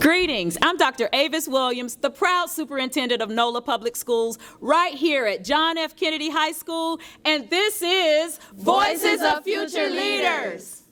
Greetings, I'm Dr. Avis Williams, the proud superintendent of NOLA Public Schools, right here at John F. Kennedy High School, and this is Voices of Future Leaders.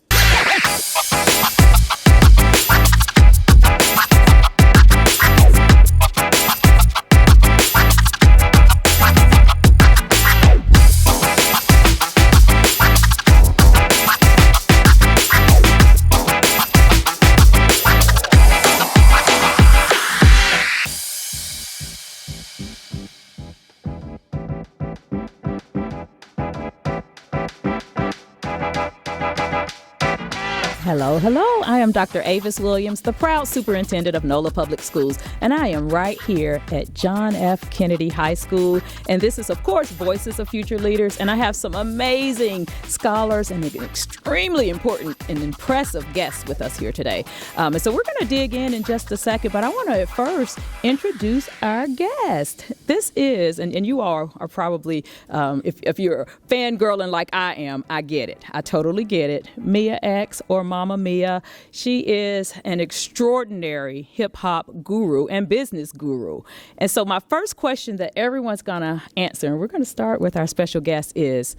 Hello, hello. I am Dr. Avis Williams, the proud superintendent of NOLA Public Schools, and I am right here at John F. Kennedy High School. And this is, of course, Voices of Future Leaders, and I have some amazing scholars and extremely important and impressive guests with us here today. And so we're going to dig in just a second, but I want to at first introduce our guest. This is, and you all are probably, if you're fangirling like I am, I get it. I totally get it. Mia X, or Mama Mia. She is an extraordinary hip-hop guru and business guru. And so my first question that everyone's going to answer, and we're going to start with our special guest, is,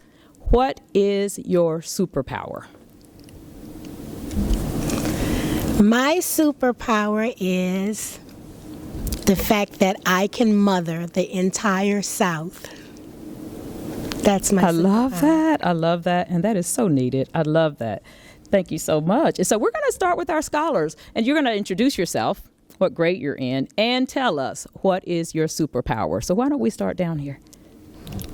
what is your superpower? My superpower is the fact that I can mother the entire South. That's my superpower. I love that. And that is so needed. I love that. Thank you so much. And so we're going to start with our scholars, and you're going to introduce yourself, what grade you're in, and tell us what is your superpower. So why don't we start down here?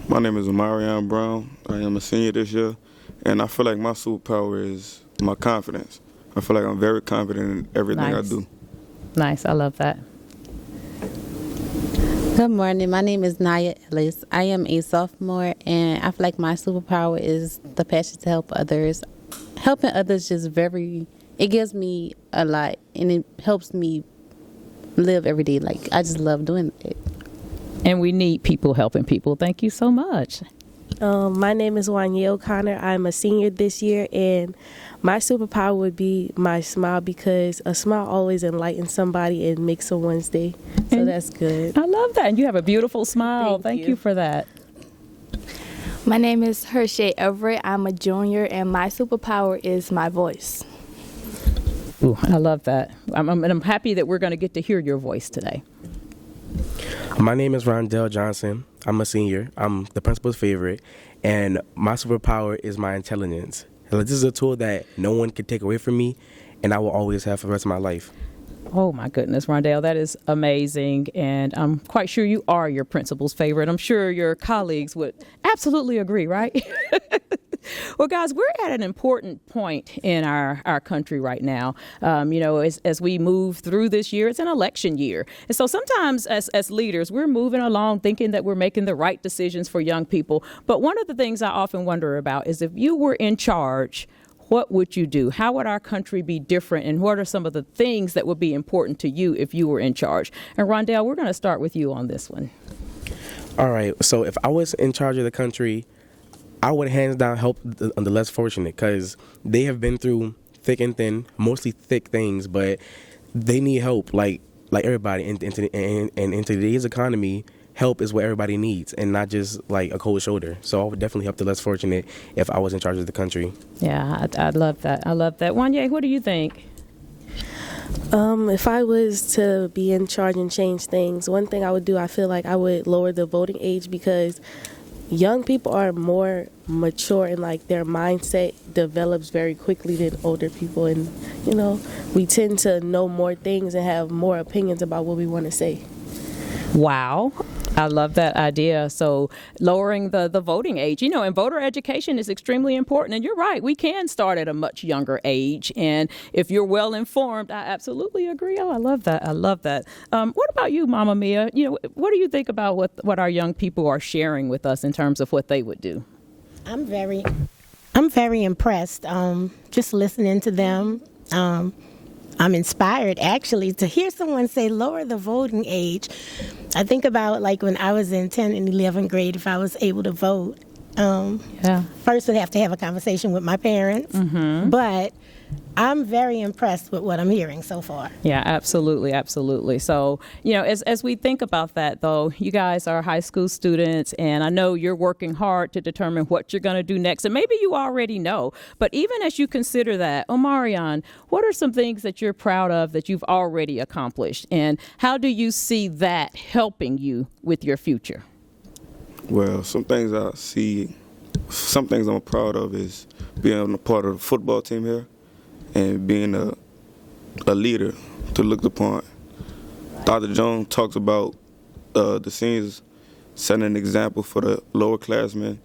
My name is Amarion Brown. I am a senior this year, and I feel like my superpower is my confidence. I feel like I'm very confident in everything I do. Nice. I love that. Good morning. My name is Naya Ellis. I am a sophomore, and I feel like my superpower is the passion to help others. Helping others it gives me a lot, and it helps me live every day. Like, I just love doing it. And we need people helping people. Thank you so much. My name is Wanye O'Connor. I'm a senior this year, and my superpower would be my smile, because a smile always enlightens somebody and makes someone's day. So that's good. I love that. And you have a beautiful smile. Thank you for that. My name is Hershey Everett. I'm a junior, and my superpower is my voice. Ooh, I love that. I'm happy that we're going to get to hear your voice today. My name is Rondell Johnson. I'm a senior. I'm the principal's favorite, and my superpower is my intelligence. This is a tool that no one can take away from me, and I will always have for the rest of my life. Oh, my goodness, Rondell, that is amazing. And I'm quite sure you are your principal's favorite. I'm sure your colleagues would absolutely agree, right? Well, guys, we're at an important point in our country right now. As we move through this year, it's an election year. And so sometimes as leaders, we're moving along thinking that we're making the right decisions for young people. But one of the things I often wonder about is, if you were in charge, what would you do? How would our country be different? And what are some of the things that would be important to you if you were in charge? And Rondell, we're going to start with you on this one. All right. So if I was in charge of the country, I would hands down help the less fortunate, because they have been through thick and thin, mostly thick things, but they need help like everybody. And in today's economy, help is what everybody needs, and not just like a cold shoulder. So I would definitely help the less fortunate if I was in charge of the country. Yeah, I love that. I love that. Wanye, what do you think? If I was to be in charge and change things, one thing I would do, I feel like I would lower the voting age, because young people are more mature, and like their mindset develops very quickly than older people. And, we tend to know more things and have more opinions about what we want to say. Wow. I love that idea. So lowering the voting age, and voter education is extremely important. And you're right, we can start at a much younger age. And if you're well informed, I absolutely agree. Oh, I love that. I love that. What about you, Mama Mia? What do you think about what our young people are sharing with us in terms of what they would do? I'm very impressed. Just listening to them. I'm inspired, actually, to hear someone say lower the voting age. I think about, like, when I was in 10th and 11th grade, if I was able to vote. First, I'd have to have a conversation with my parents. Mm-hmm. But I'm very impressed with what I'm hearing so far. Yeah, absolutely, absolutely. So, as we think about that, though, you guys are high school students, and I know you're working hard to determine what you're going to do next, and maybe you already know. But even as you consider that, Omarion, what are some things that you're proud of that you've already accomplished, and how do you see that helping you with your future? Well, some things I'm proud of is being a part of the football team here and being a leader to look upon. Dr. Jones talks about the seniors setting an example for the lower classmen,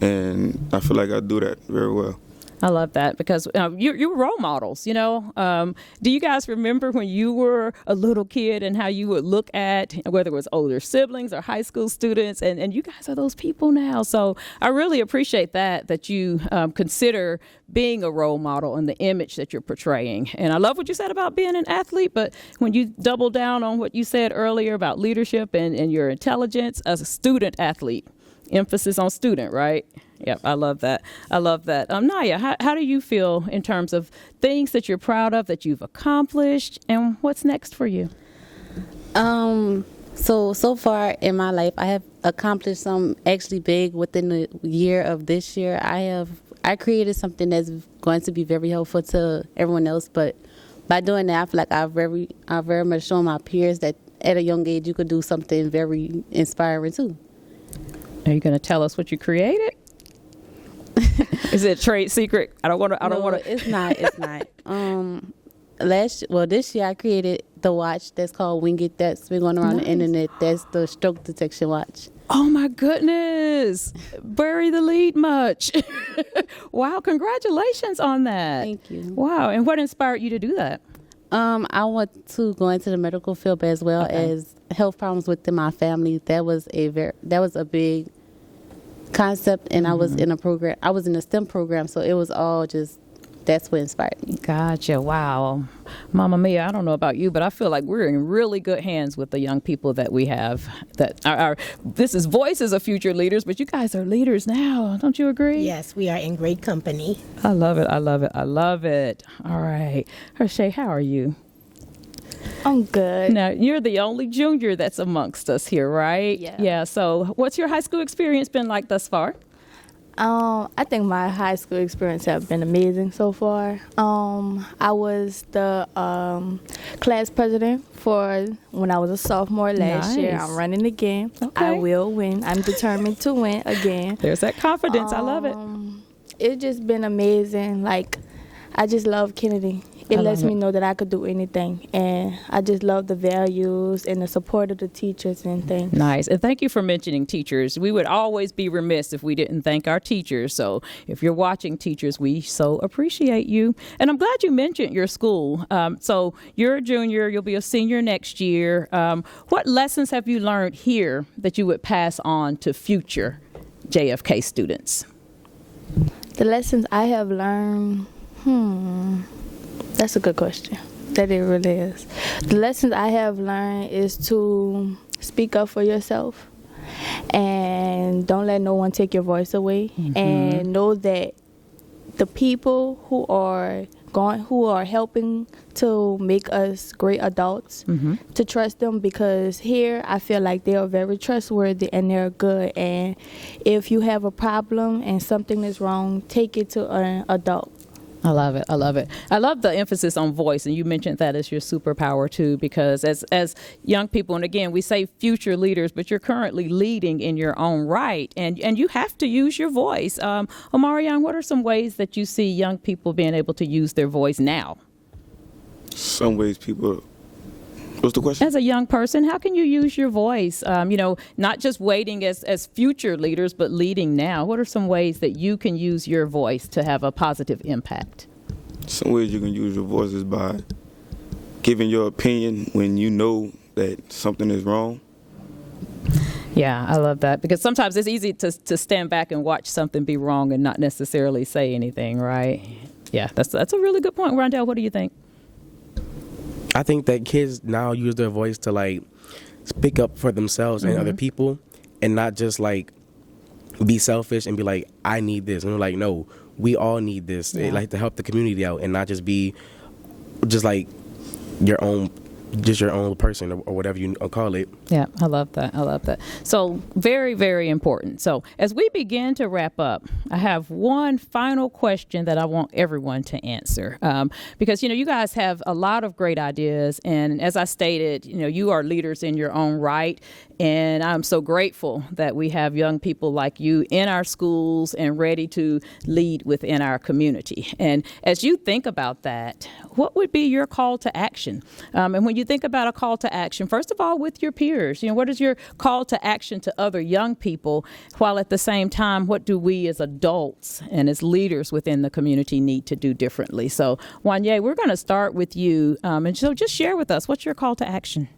and I feel like I do that very well. I love that because you're role models, Do you guys remember when you were a little kid and how you would look at whether it was older siblings or high school students, and you guys are those people now. So I really appreciate that you consider being a role model and the image that you're portraying. And I love what you said about being an athlete, but when you double down on what you said earlier about leadership and your intelligence as a student athlete, emphasis on student, right? Yep, I love that. I love that. Naya, how do you feel in terms of things that you're proud of, that you've accomplished, and what's next for you? So far in my life, I have accomplished some actually big within the year of this year. I created something that's going to be very helpful to everyone else, but by doing that, I feel like I've very much shown my peers that at a young age you could do something very inspiring too. Are you going to tell us what you created? Is it a trade secret? I don't want to. It's not. It's not. This year I created the watch that's called Wing It, that's been going around the internet. That's the stroke detection watch. Oh my goodness! Bury the lead much. Wow! Congratulations on that. Thank you. Wow! And what inspired you to do that? I want to go into the medical field as well as health problems within my family. That was a big concept, and I was in a program. I was in a STEM program, so it was all just. That's what inspired me. Gotcha. Wow. Mama Mia, I don't know about you, but I feel like we're in really good hands with the young people that we have. That are this is voices of future leaders, but you guys are leaders now. Don't you agree? Yes, we are in great company. I love it. I love it. I love it. All right. Hershey, how are you? I'm good. Now, you're the only junior that's amongst us here, right? Yeah. Yeah. So what's your high school experience been like thus far? I think my high school experience have been amazing so far. I was the class president for when I was a sophomore last year. I'm running again. Okay. I will win. I'm determined to win again. There's that confidence. I love it. It's just been amazing. Like, I just love Kennedy. It lets me know that I could do anything. And I just love the values and the support of the teachers and things. Nice. And thank you for mentioning teachers. We would always be remiss if we didn't thank our teachers. So if you're watching, teachers, we so appreciate you. And I'm glad you mentioned your school. So you're a junior. You'll be a senior next year. What lessons have you learned here that you would pass on to future JFK students? The lessons I have learned, that's a good question. That it really is. The lessons I have learned is to speak up for yourself and don't let no one take your voice away. And know that the people who are helping to make us great adults, to trust them, because here I feel like they are very trustworthy and they're good. And if you have a problem and something is wrong, take it to an adult. I love it. I love it. I love the emphasis on voice, and you mentioned that as your superpower too, because as young people, and again, we say future leaders, but you're currently leading in your own right, and you have to use your voice. Omarion, what are some ways that you see young people being able to use their voice now? Some ways people. What's the question? As a young person, how can you use your voice? Not just waiting as future leaders, but leading now. What are some ways that you can use your voice to have a positive impact? Some ways you can use your voice is by giving your opinion when you know that something is wrong. Yeah, I love that, because sometimes it's easy to stand back and watch something be wrong and not necessarily say anything, right? Yeah, that's a really good point. Rondell, what do you think? I think that kids now use their voice to like speak up for themselves and other people, and not just like be selfish and be like, I need this. And we're like, no, we all need this, like to help the community out and not just be just like your own person or whatever you call it. Yeah, I love that. So very, very important. So as we begin to wrap up, I have one final question that I want everyone to answer, because, you guys have a lot of great ideas. And as I stated, you are leaders in your own right. And I'm so grateful that we have young people like you in our schools and ready to lead within our community. And as you think about that, what would be your call to action? And when you think about a call to action, first of all, with your peers, what is your call to action to other young people, while at the same time, what do we as adults and as leaders within the community need to do differently? So, Wanye, we're going to start with you. And so just share with us, what's your call to action?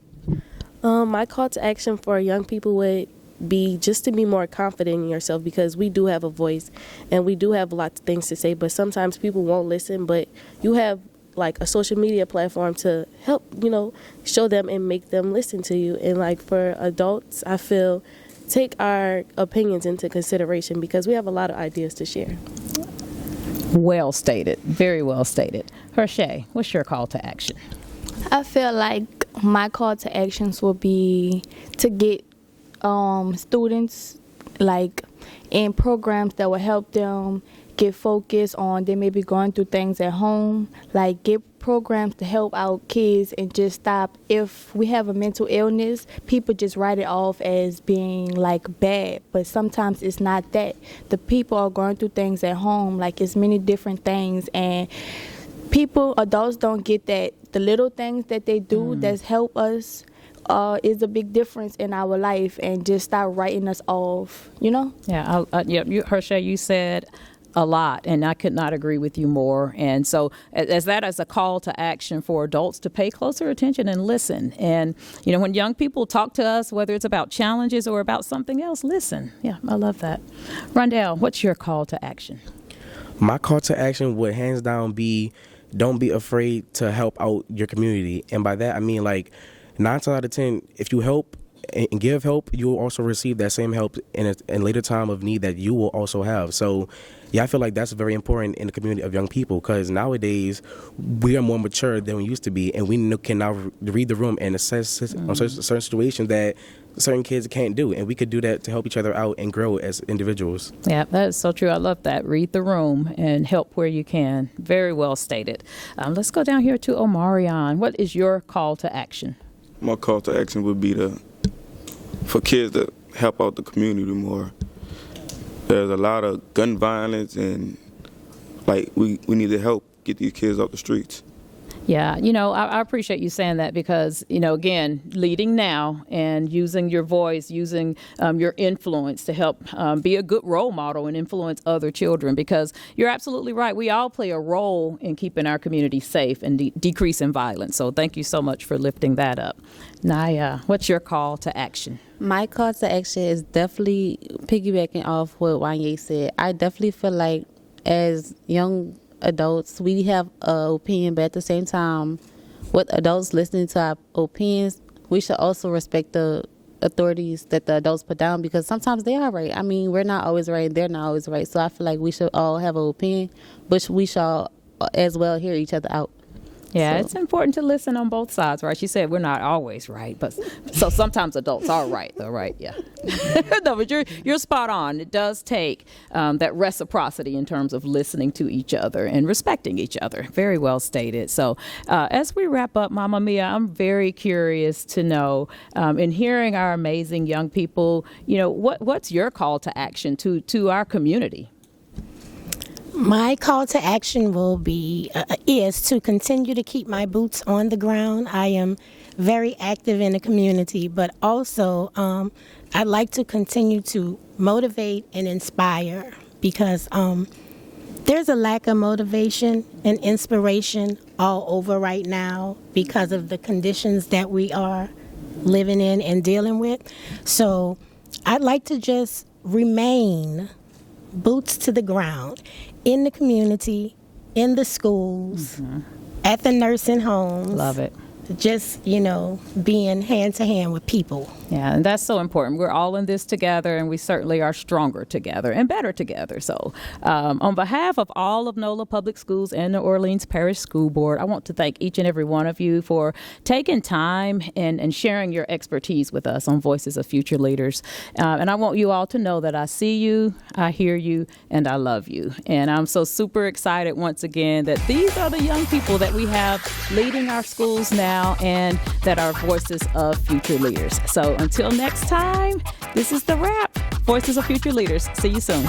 My call to action for young people would be just to be more confident in yourself, because we do have a voice and we do have lots of things to say, but sometimes people won't listen. But you have like a social media platform to help, show them and make them listen to you. And like for adults, I feel take our opinions into consideration, because we have a lot of ideas to share. Well stated. Very well stated. Hershey, what's your call to action? I feel like my call to actions will be to get students like in programs that will help them get focused on, they may be going through things at home, like get programs to help out kids and just stop. If we have a mental illness, people just write it off as being like bad, but sometimes it's not that. The people are going through things at home, like it's many different things, and adults don't get that the little things that they do that help us is a big difference in our life, and just stop writing us off, Yeah, Hershey, you said a lot, and I could not agree with you more. And so as a call to action for adults to pay closer attention and listen. And, when young people talk to us, whether it's about challenges or about something else, listen. Yeah, I love that. Rondell, what's your call to action? My call to action would hands down be, don't be afraid to help out your community. And by that, I mean, like, 9 times out of 10, if you help and give help, you will also receive that same help in a later time of need that you will also have. So, yeah, I feel like that's very important in the community of young people, because nowadays we are more mature than we used to be, and we can now read the room and assess on certain situations that certain kids can't do, and we could do that to help each other out and grow as individuals. Yeah, that is so true. I love that. Read the room and help where you can. Very well stated. Let's go down here to Omarion. What is your call to action? My call to action would be for kids to help out the community more. There's a lot of gun violence, and we need to help get these kids off the streets. Yeah, I appreciate you saying that, because, again, leading now and using your voice, using your influence to help be a good role model and influence other children, because you're absolutely right. We all play a role in keeping our community safe and decreasing violence. So thank you so much for lifting that up. Naya, what's your call to action? My call to action is definitely piggybacking off what Wanye said. I definitely feel like as young adults, we have an opinion, but at the same time, with adults listening to our opinions, we should also respect the authorities that the adults put down, because sometimes they are right. I mean, we're not always right, they're not always right. So I feel like we should all have an opinion, but we should as well hear each other out. Yeah, it's important to listen on both sides, right? She said we're not always right, but so sometimes adults are right, though, right? Yeah. No, but you're spot on. It does take that reciprocity in terms of listening to each other and respecting each other. Very well stated. So as we wrap up, Mama Mia, I'm very curious to know, in hearing our amazing young people, what's your call to action to our community? My call to action is to continue to keep my boots on the ground. I am very active in the community, but also I'd like to continue to motivate and inspire, because there's a lack of motivation and inspiration all over right now because of the conditions that we are living in and dealing with. So I'd like to just remain boots to the ground in the community, in the schools, at the nursing homes. Love it. Just, being hand to hand with people. Yeah, and that's so important. We're all in this together, and we certainly are stronger together and better together. So on behalf of all of NOLA Public Schools and New Orleans Parish School Board, I want to thank each and every one of you for taking time and sharing your expertise with us on Voices of Future Leaders. And I want you all to know that I see you, I hear you, and I love you. And I'm so super excited once again that these are the young people that we have leading our schools now and that are voices of future leaders. So until next time, this is the wrap. Voices of Future Leaders. See you soon.